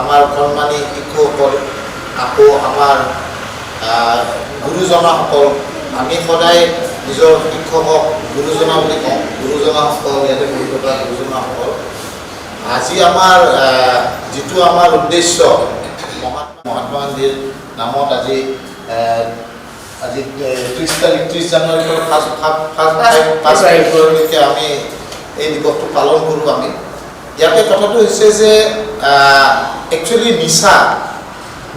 আমাৰ কৰ্মানী শিশুসকল, আকৌ আমাৰ গুৰুজনাসকল, আমি সদায় নিজৰ শিক্ষকক গুৰুজনা বুলি কওঁ। গুৰুজনাসকল, ইয়াতে পঢ়ি থকা গুৰুজনাসকল, আজি আমাৰ যিটো আমাৰ উদ্দেশ্য, মহাত্মা গান্ধীৰ নামত আজি 30 জানুৱাৰীৰ পৰা 5 তাৰিখলৈকে আমি এই দিৱসটো পালন কৰোঁ। আমি ইয়াতে কথাটো হৈছে যে একচুৱেলি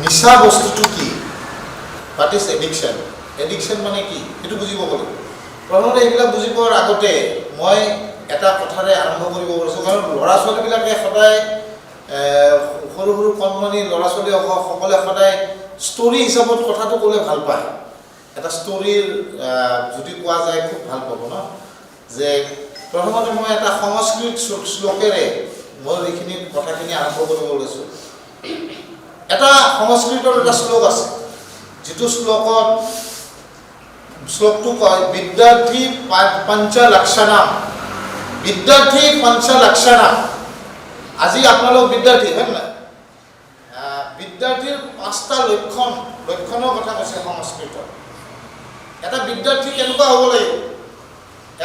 নিচা বস্তুটো কি, হোৱাট ইজ এডিকশ্যন, এডিকশ্যন মানে কি সেইটো বুজিব লাগিব। প্ৰথমতে এইবিলাক বুজি পোৱাৰ আগতে মই এটা কথাৰে আৰম্ভ কৰিব পাৰিছোঁ, কাৰণ ল'ৰা ছোৱালীবিলাকে সদায় সৰু সৰু কণমানি ল'ৰা ছোৱালীসকলে সদায় ষ্টৰী হিচাপত কথাটো ক'লে ভাল পায়। এটা ষ্টৰীৰ যদি কোৱা যায় খুব ভাল পাব ন। যে প্ৰথমতে মই এটা সংস্কৃত শ্লোকেৰে মই এইখিনি কথাখিনি আৰম্ভ কৰিব লৈছোঁ। এটা সংস্কৃতৰ এটা শ্লোক আছে, যিটো শ্লোকটো কয় বিদ্যাৰ্থী পঞ্চলক্ষণাম, বিদ্যাৰ্থী পঞ্চলক্ষণাম। আজি আপোনালোক বিদ্যাৰ্থী হয় নাই? বিদ্যাৰ্থীৰ 5টা লক্ষণৰ কথা কৈছে সংস্কৃতত। এটা বিদ্যাৰ্থী কেনেকুৱা হ'ব লাগিব,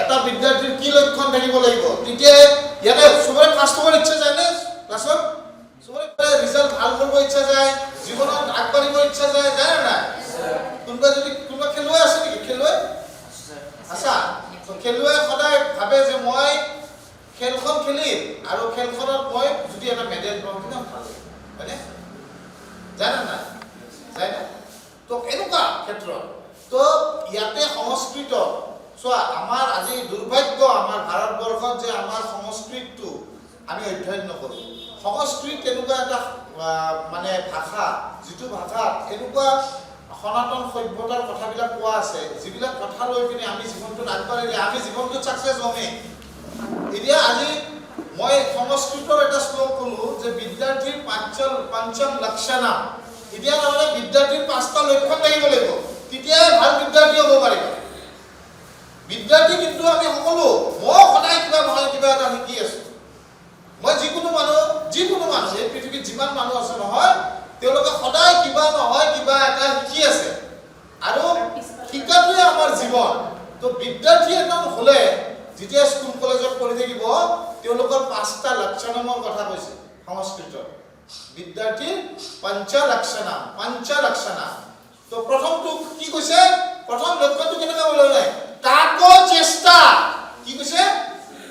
এটা বিদ্যাৰ্থীৰ কি লক্ষণ থাকিব লাগিব, তেতিয়া ইয়াতে চবৰে ফাৰ্ষ্ট হ'বৰ ইচ্ছা যায় নে? ক্লাছত চবৰে ৰিজাল্ট ভাল কৰিব ইচ্ছা যায়, জীৱনত আগবাঢ়িব ইচ্ছা যায়, যায় নে নাই? কোনোবা খেলুৱৈ আছে নেকি? খেলুৱৈ আছা? খেলুৱৈ সদায় ভাবে যে মই খেলখন খেলিম আৰু খেলখনত মই যদি এটা মেডেল পাওঁ কিমান ভাল হয়নে? যায় না নাই? যায় না? তো এনেকুৱা ক্ষেত্ৰত তো ইয়াতে সংস্কৃত চোৱা, আমাৰ আজি দুৰ্ভাগ্য আমাৰ ভাৰতবৰ্ষত যে আমাৰ সংস্কৃতটো আমি অধ্যয়ন নকৰোঁ। সংস্কৃত এনেকুৱা এটা মানে ভাষা, যিটো ভাষাত এনেকুৱা সনাতন সভ্যতাৰ কথাবিলাক কোৱা আছে, যিবিলাক কথা লৈ পিনে আমি জীৱনটোত আগবাঢ়িলে আমি জীৱনটোত ছাকচেছ হ'মেই। এতিয়া আজি মই সংস্কৃতৰ এটা শ্লোক ক'লোঁ যে বিদ্যাৰ্থীৰ পঞ্চম লক্ষণাম। এতিয়া তাৰমানে বিদ্যাৰ্থীৰ 5টা লক্ষণ থাকিব লাগিব, তেতিয়াই ভাল বিদ্যাৰ্থী হ'ব পাৰিব। বিদ্যাৰ্থী কিন্তু আমি সকলো, মই সদায় কিবা নহয় কিবা এটা শিকি আছোঁ। মই যিকোনো মানুহ এই পৃথিৱীত যিমান মানুহ আছে নহয়, তেওঁলোকে সদায় কিবা নহয় কিবা এটা শিকি আছে, আৰু শিকাটোৱে আমাৰ জীৱন। তো বিদ্যাৰ্থী এজন হ'লে যেতিয়া স্কুল কলেজত পঢ়ি থাকিব, তেওঁলোকৰ 5টা লক্ষণৰ কথা কৈছে সংস্কৃতত। বিদ্যাৰ্থীৰ পঞ্চলক্ষণাম। তো প্ৰথমটো কি কৈছে? প্ৰথম লক্ষণটো কেনেকৈ হ'ব লাগে? কাকো চেষ্টা। কি কৈছে?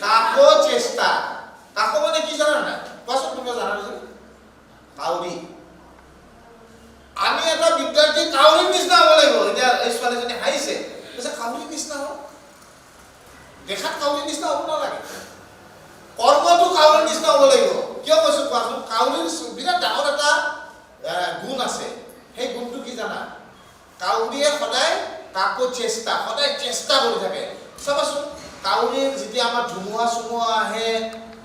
কাকো চেষ্টা। কাকো মানে কি জানা নাই? কোৱাচোন, তুমি জানা নেকি? কাউৰী। আমি এটা বিদ্যাৰ্থী কাউৰীৰ নিচিনা হ'ব লাগিব। এতিয়া এই ছোৱালীজনী হাঁহিছে, কৈছে কাউৰীৰ নিচিনা হ'ব। দেখাত কাউৰীৰ নিচিনা হ'ব নালাগে, কৰ্মটো কাউৰীৰ নিচিনা হ'ব লাগিব। কিয় কৈছো কোৱাচোন? কাউৰীৰ বিৰাট ডাঙৰ এটা গুণ আছে। সেই গুণটো কি জানা? কাউৰীয়ে সদায় কাকো চেষ্টা, সদায় চেষ্টা কৰি থাকে। চাবাচোন, কাউৰীৰ যেতিয়া আমাৰ ধুমুহা আহে,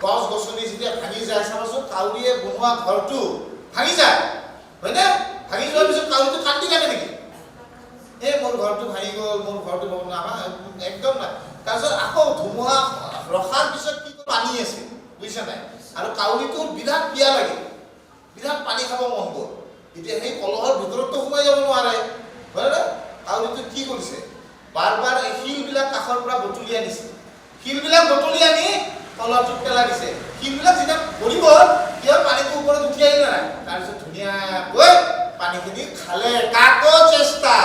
গছ গছনি যেতিয়া ভাঙি যায়, চাবাচোন কাউৰীয়ে বনোৱা ঘৰটো ভাঙি যায় হয়নে? ভাঙি যোৱাৰ পিছত কাউৰীটো কান্দি থাকে নেকি? মোৰ ঘৰটো ভাঙি গ'ল, মোৰ ঘৰটো একদম নাই। তাৰপিছত আকৌ ধুমুহা ৰখাৰ পিছত কি পানী আছে, বুজিছা নাই? আৰু কাউৰীটোৰ বিৰাট পিয়া লাগে, বিৰাট পানী খাব মন গ'ল। এতিয়া সেই কলহৰ ভিতৰততো সোমাই যাব নোৱাৰে হয়নে? কাউৰীটো কি কৰিছে? বাৰ এই শিলবিলাক কাষৰ পৰা বটলি আনিছে, শিলবিলাক বটলি আনি কলহটোত পেলাই দিছে। শিলবিলাক যেতিয়া পৰিব, তেতিয়া পানীটো ওপৰত উঠি আহিলে নাই? তাৰপিছত ধুনীয়াকৈ পানীখিনি খালে। কাকো চেষ্টা।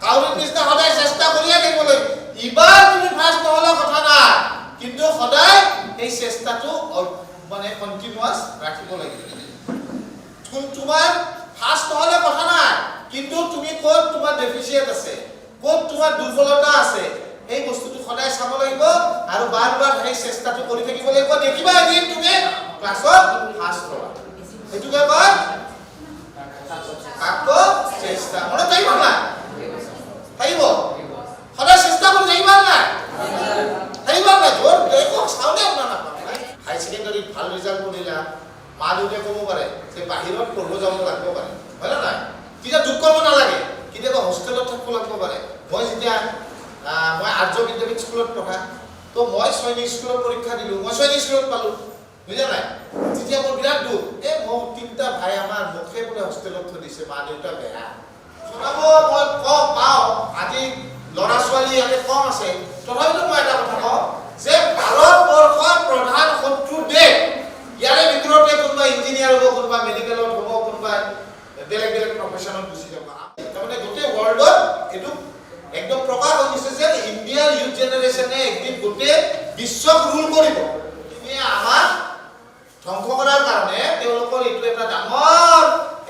কাউৰীৰ নিচিনা সদায় চেষ্টা কৰিয়ে থাকিব লাগিব। ইবাৰ তুমি ফাৰ্ষ্ট নহ'লে কথা নাই, কিন্তু সদায় এই চেষ্টাটো মানে কণ্টিনিউৱাছ ৰাখিব লাগিব। তোমাৰ ফাৰ্ষ্ট নহ'লে কথা নাই, কিন্তু তুমি ক'ত তোমাৰ ডেফিচিয়েণ্ট আছে, ক'ত তোমাৰ দুৰ্বলতা আছে, এই বস্তুটো সদায় চাব লাগিব আৰু বাৰ সেই চেষ্টাটো কৰি থাকিব লাগিব। দেখিবা এদিন তুমি ক্লাছত ফাৰ্ষ্ট হ'বা। সেইটোকে কয় কাকো চেষ্টা। মনত থাকিব নাই? থাকিব। সদায় চেষ্টা কৰি থাকিবা নাই? থাকিবা নাই? জোৰ একো চাউনে আপোনাৰ নাপায়। হাই ছেকেণ্ডাৰীত ভাল ৰিজাল্ট কৰিলা, মা দেউতাই ক'ব পাৰে যে বাহিৰত পঢ়িব যাব লাগিব পাৰে, হয় নে নাই? তেতিয়া দুখ কৰিব নালাগে, কেতিয়াবা হোষ্টেলত থাকিব লাগিব পাৰে। মই যেতিয়া মই আৰ্য বিদ্যাপীঠ স্কুলত পঢ়া, তো মই সৈনিক স্কুলত পৰীক্ষা দিলোঁ, মই সৈনিক স্কুলত পালোঁ, বুজা নাই? তেতিয়া মোৰ বিৰাট দুখ। মোৰ 3টা ভাই হোষ্টেলত থৈ দিছে, মা দেউতা বেয়া। জনাব মই কম পাওঁ, আজি ল'ৰা ছোৱালী ইয়াতে কম আছে, তথাপিতো মই এটা কথা কওঁ যে ভাৰতবৰ্ষৰ প্ৰধান শত্ৰু দেশ, ইয়াৰে ভিতৰতে কোনোবা ইঞ্জিনিয়াৰ হ'ব, কোনোবা মেডিকেলত হ'ব, কোনোবা বেলেগ বেলেগ প্ৰফেশ্যনত গুচি যাব। তাৰমানে গোটেই ৱৰ্ল্ডত এইটো একদম প্ৰকাশ হৈ গৈছে যে ইণ্ডিয়াৰ ইউথ জেনেৰেশ্যনে একদিন গোটেই বিশ্বক ৰুল কৰিব। আমাক ধ্বংস কৰাৰ কাৰণে তেওঁলোকৰ এইটো এটা ডাঙৰ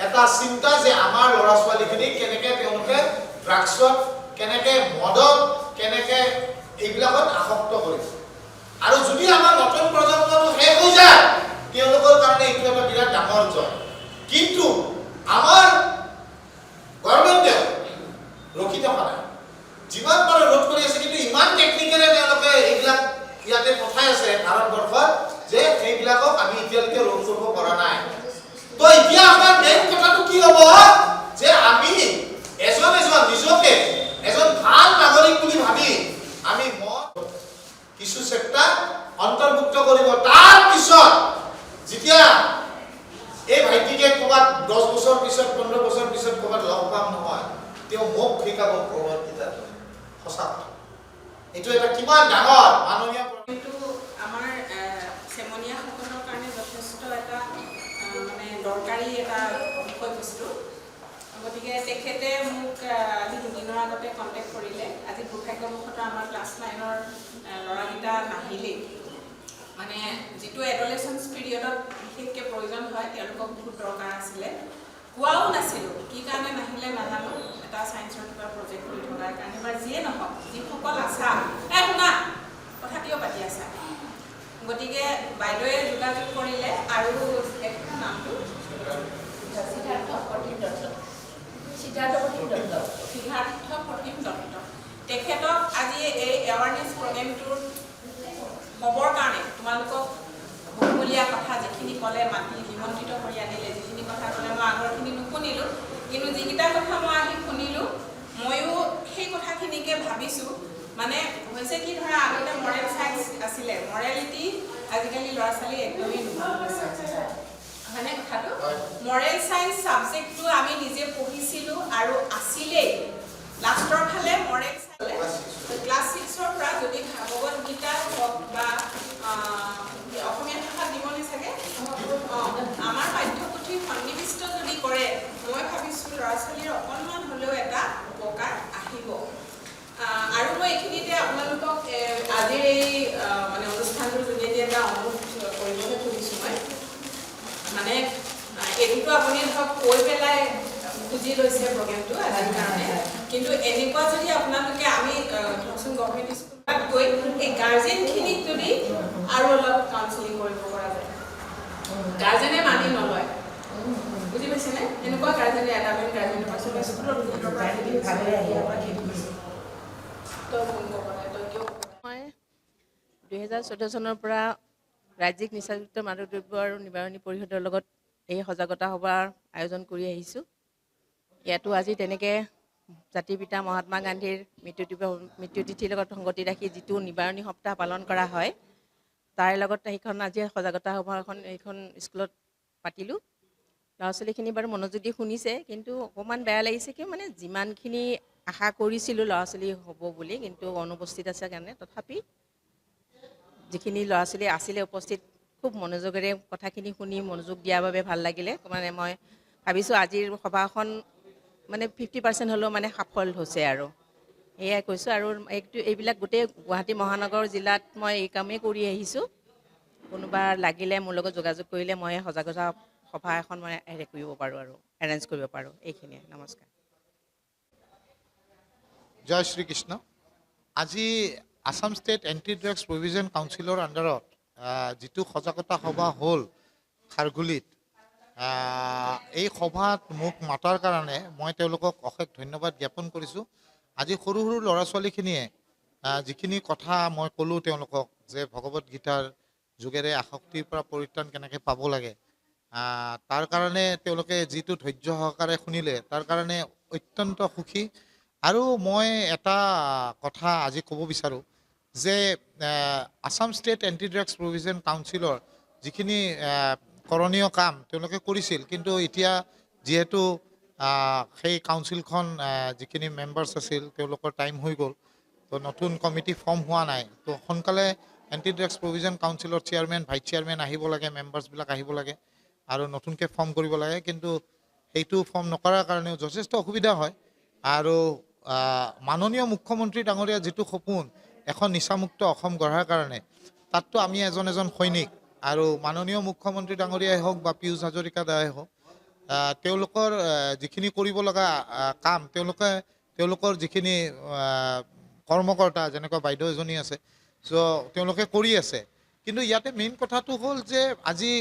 এটা চিন্তা যে আমাৰ ল'ৰা ছোৱালীখিনিক কেনেকে তেওঁলোকে ড্ৰাগছত, কেনেকে মদত, কেনেকে এইবিলাকত আসক্ত কৰিব। আৰু যদি আমাৰ নতুন প্ৰজন্মটো শেষ হৈ যায়, তেওঁলোকৰ কাৰণে এইটো এটা বিৰাট ডাঙৰ জয়। কিন্তু আমাৰ গভৰ্ণমেণ্টে ৰখি থকা নাই, যিমান পাৰে ৰোধ কৰি আছে, কিন্তু ইমান টেকনিকেৰে তেওঁলোকে এইবিলাক ইয়াতে পঠাই আছে ভাৰতবৰ্ষত যে সেইবিলাকক আমি এতিয়ালৈকে ৰোধ কৰিব পৰা নাই। তো এতিয়া আমাৰ মেইন কথাটো কি হ'ব যে আমি এজন নিজকে এজন ভাল নাগৰিক বুলি ভাবি আমি কিছু চেপ্টাৰ অন্তৰ্ভুক্ত কৰিব। তাৰ পিছত যেতিয়া এই ভাইটিকে ক'ৰবাত 10 বছৰ পিছত, 15 বছৰ পিছত ক'ৰবাত লগ পাম নহয়, তেওঁ মোক শিকাব ভগৱদ্গীতাটো। সঁচা এইটো এটা কিমান ডাঙৰ মাননীয় আমাৰ চেমনীয়াসকলৰ কাৰণে যথেষ্ট এটা মানে দৰকাৰী এটা বিষয়বস্তু। গতিকে তেখেতে মোক আজি দুদিনৰ আগতে কণ্টেক্ট কৰিলে। আজি দুৰ্ভাগ্যবশতঃ আমাৰ ক্লাছ 9ৰ ল'ৰাকেইটা নাহিলেই। মানে যিটো এডলেচেন্স পিৰিয়ডত বিশেষকৈ প্ৰয়োজন হয়, তেওঁলোকক বহুত দৰকাৰ আছিলে। কোৱাও নাছিলোঁ, কি কাৰণে নাহিলে নাজানো, এটা ছায়েন্সৰ কিবা প্ৰজেক্ট কৰি থকাৰ কাৰণে বা যিয়ে নহওক, যিসকল আছা শুনা কথা কিয় পাতি আছা। গতিকে বাইদেৱে যোগাযোগ কৰিলে আৰু তেখেতৰ নামটো সিদ্ধাৰ্থ প্ৰতীম দত্ত। তেখেতক আজি এই এৱাৰনেছ প্ৰগ্ৰেমটোৰ হ'বৰ কাৰণে তোমালোকক বহুমূলীয়া কথা যিখিনি ক'লে, মাতি নিমন্ত্ৰিত কৰি আনিলে, যিখিনি কথা ক'লে মই আগৰখিনি নুশুনিলোঁ, কিন্তু যিকেইটা কথা মই আহি শুনিলোঁ, ময়ো সেই কথাখিনিকে ভাবিছোঁ। মানে হৈছে কি, ধৰা আগতে মৰেল চায়েন্স আছিলে, মৰেলিটি আজিকালি ল'ৰা ছোৱালী একদমেই নোহোৱা হৈছে, হয়নে কথাটো? মৰেল চায়েন্স ছাবজেক্টটো আমি নিজে পঢ়িছিলোঁ আৰু আছিলেই। লাষ্টৰ ফালে মৰেল ক্লাছ 6ৰ পৰা যদি ভগৱদ্গীতা হওক বা অসমীয়া ভাষাত দিবনে চাগে, আমাৰ পাঠ্যপুথিৰ সন্নিৱিষ্ট যদি কৰে, মই ভাবিছোঁ ল'ৰা ছোৱালীৰ অকণমান হ'লেও এটা উপকাৰ আহিব। আৰু মই এইখিনিতে আপোনালোকক আজিৰ এই মানে অনুষ্ঠানটোৰ যোগেদি এটা অনুৰোধ কৰিবলৈ খুজিছোঁ। মই মানে এইটোতো আপুনি ধৰক কৈ পেলাই বুজি লৈছে প্ৰগ্ৰেমটো আজিৰ কাৰণে, কিন্তু এনেকুৱা যদি আপোনালোকে আমি ধৰকচোন গভৰ্ণমেণ্ট স্কুলত গৈ এই গাৰ্জেনখিনিক যদি আৰু অলপ কাউন্সেলিং কৰিব পৰা যায়, গাৰ্জেনে মানি নলয়, বুজি পাইছেনে? এনেকুৱা গাৰ্জেনে এটা মেইন গাৰ্জেনে পাইছোঁ স্কুলৰ মই 2014 চনৰ পৰা ৰাজ্যিক নিচাযুক্ত মাদক দ্ৰব্য আৰু নিবাৰণী পৰিষদৰ লগত এই সজাগতা সভাৰ আয়োজন কৰি আহিছোঁ। ইয়াতো আজি তেনেকৈ জাতিৰ পিতা মহাত্মা গান্ধীৰ মৃত্যুতিথিৰ লগত সংগতি ৰাখি যিটো নিবাৰণী সপ্তাহ পালন কৰা হয়, তাৰ লগত সেইখন আজি সজাগতা সভাখন এইখন স্কুলত পাতিলোঁ। ল'ৰা ছোৱালীখিনি বাৰু মনোযোগ দি শুনিছে, কিন্তু অকণমান বেয়া লাগিছে কি মানে যিমানখিনি আশা কৰিছিলোঁ ল'ৰা ছোৱালী হ'ব বুলি, কিন্তু অনুপস্থিত আছে কাৰণে, তথাপি যিখিনি ল'ৰা ছোৱালী আছিলে উপস্থিত খুব মনোযোগেৰে কথাখিনি শুনি মনোযোগ দিয়াৰ বাবে ভাল লাগিলে। মানে মই ভাবিছোঁ আজিৰ সভাখন মানে 50% হ'লেও মানে সফল হৈছে আৰু সেয়াই কৈছোঁ। আৰু এইবিলাক গোটেই গুৱাহাটী মহানগৰ জিলাত মই এই কামেই কৰি আহিছোঁ। কোনোবা লাগিলে মোৰ লগত যোগাযোগ কৰিলে মই সজাগতা সভা এখন মই কৰিব পাৰোঁ আৰু এৰেঞ্জ কৰিব পাৰোঁ। এইখিনিয়ে, নমস্কাৰ। জয় শ্ৰীকৃষ্ণ। আজি Assam state anti drugs prohibition কাউন্সিলৰ আণ্ডাৰত যিটো সজাগতা সভা হ'ল খাৰঘুলিত, এই সভাত মোক মাতাৰ কাৰণে মই তেওঁলোকক অশেষ ধন্যবাদ জ্ঞাপন কৰিছোঁ। আজি সৰু সৰু ল'ৰা ছোৱালীখিনিয়ে যিখিনি কথা মই ক'লোঁ তেওঁলোকক যে ভগৱদ্গীতাৰ যোগেৰে আসক্তিৰ পৰা পৰিত্ৰাণ কেনেকৈ পাব লাগে, তাৰ কাৰণে তেওঁলোকে যিটো ধৈৰ্য সহকাৰে শুনিলে, তাৰ কাৰণে অত্যন্ত সুখী। আৰু মই এটা কথা আজি ক'ব বিচাৰোঁ যে Assam state anti drugs prohibition কাউন্সিলৰ যিখিনি কৰণীয় কাম তেওঁলোকে কৰিছিল, কিন্তু এতিয়া যিহেতু সেই কাউন্সিলখন যিখিনি মেম্বাৰ্ছ আছিল তেওঁলোকৰ টাইম হৈ গ'ল, তো নতুন কমিটি ফৰ্ম হোৱা নাই। তো সোনকালে এণ্টি ড্ৰাগছ প্ৰভিজন কাউন্সিলৰ চেয়াৰমেন ভাইচ চেয়াৰমেন আহিব লাগে, মেম্বাৰ্ছবিলাক আহিব লাগে আৰু নতুনকৈ ফৰ্ম কৰিব লাগে। কিন্তু সেইটো ফৰ্ম নকৰাৰ কাৰণেও যথেষ্ট অসুবিধা হয়। আৰু মাননীয় মুখ্যমন্ত্ৰী ডাঙৰীয়া যিটো সপোন এখন নিচামুক্ত অসম গঢ়াৰ কাৰণে, তাততো আমি এজন সৈনিক। আৰু মাননীয় মুখ্যমন্ত্ৰী ডাঙৰীয়াই হওক বা পীয়ুষ হাজৰিকা দাই হওক, তেওঁলোকৰ যিখিনি কৰিব লগা কাম, তেওঁলোকৰ যিখিনি কৰ্মকৰ্তা, যেনেকুৱা বাইদেউ এজনী আছে, চ' তেওঁলোকে কৰি আছে। কিন্তু ইয়াতে মেইন কথাটো হ'ল যে আজি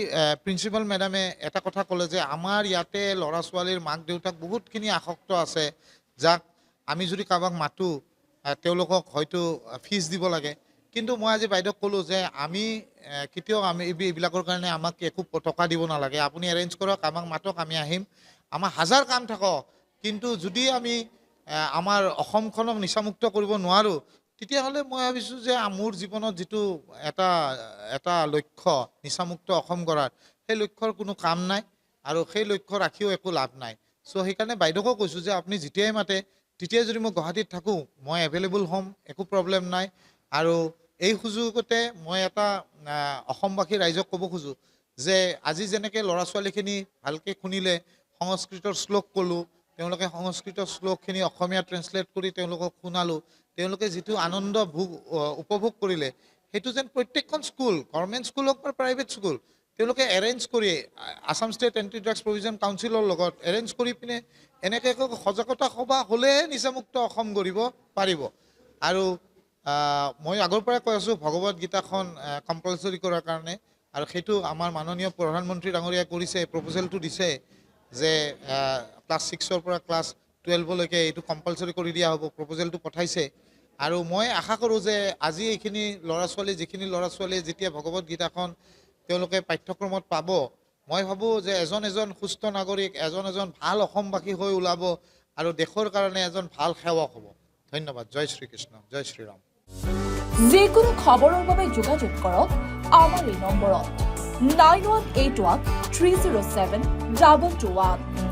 প্ৰিন্সিপাল মেডামে এটা কথা ক'লে যে আমাৰ ইয়াতে ল'ৰা ছোৱালীৰ মাক দেউতাক বহুতখিনি আসক্ত আছে, যাক আমি যদি কাৰোবাক মাতোঁ তেওঁলোকক হয়তো ফিজ দিব লাগে। কিন্তু মই আজি বাইদেউক ক'লোঁ যে আমি কেতিয়াও এইবিলাকৰ কাৰণে আমাক একো টকা দিব নালাগে, আপুনি এৰেঞ্জ কৰক, আমাক মাতক, আমি আহিম। আমাৰ হাজাৰ কাম থাকক, কিন্তু যদি আমি আমাৰ অসমখনক নিচামুক্ত কৰিব নোৱাৰোঁ, তেতিয়াহ'লে মই ভাবিছোঁ যে মোৰ জীৱনত যিটো এটা লক্ষ্য নিচামুক্ত অসম গঢ়াৰ, সেই লক্ষ্যৰ কোনো কাম নাই আৰু সেই লক্ষ্য ৰাখিও একো লাভ নাই। চ' সেইকাৰণে বাইদেউকো কৈছোঁ যে আপুনি যেতিয়াই মাতে তেতিয়াই যদি মই গুৱাহাটীত থাকোঁ, মই এভেইলেবল হ'ম, একো প্ৰব্লেম নাই। আৰু এই সুযোগতে মই এটা অসমবাসী ৰাইজক ক'ব খোজোঁ যে আজি যেনেকৈ ল'ৰা ছোৱালীখিনি ভালকৈ শুনিলে, সংস্কৃতৰ শ্লোক ক'লোঁ, তেওঁলোকে সংস্কৃতৰ শ্লোকখিনি অসমীয়া ট্ৰেঞ্চলেট কৰি তেওঁলোকক শুনালোঁ, তেওঁলোকে যিটো আনন্দ উপভোগ কৰিলে, সেইটো যেন প্ৰত্যেকখন স্কুল, গভৰ্ণমেণ্ট স্কুল হওক বা প্ৰাইভেট স্কুল, তেওঁলোকে এৰেঞ্জ কৰি Assam state anti drugs prohibition কাউন্সিলৰ লগত এৰেঞ্জ কৰি পিনে এনেকৈ সজাগতা সভা হ'লেহে নিচামুক্ত অসম গঢ়িব পাৰিব। আৰু মই আগৰ পৰাই কৈ আছোঁ ভগৱত গীতাখন কম্পালচৰি কৰাৰ কাৰণে, আৰু সেইটো আমাৰ মাননীয় প্ৰধানমন্ত্ৰী ডাঙৰীয়াই কৰিছে, প্ৰপ'জেলটো দিছে যে ক্লাছ 6ৰ পৰা ক্লাছ 12লৈকে এইটো কম্পালচৰি কৰি দিয়া হ'ব, প্ৰপ'জেলটো পঠাইছে। আৰু মই আশা কৰোঁ যে আজি এইখিনি যিখিনি ল'ৰা ছোৱালীয়ে যেতিয়া ভগৱত গীতাখন তেওঁলোকে পাঠ্যক্ৰমত পাব, মই ভাবোঁ যে এজন সুস্থ নাগৰিক, এজন ভাল অসমবাসী হৈ ওলাব আৰু দেশৰ কাৰণে এজন ভাল সেৱক হ'ব। ধন্যবাদ। জয় শ্ৰীকৃষ্ণ, জয় শ্ৰীৰাম। যিকোনো খবৰৰ বাবে যোগাযোগ কৰক আমাৰ এই নম্বৰত 9181 307 221।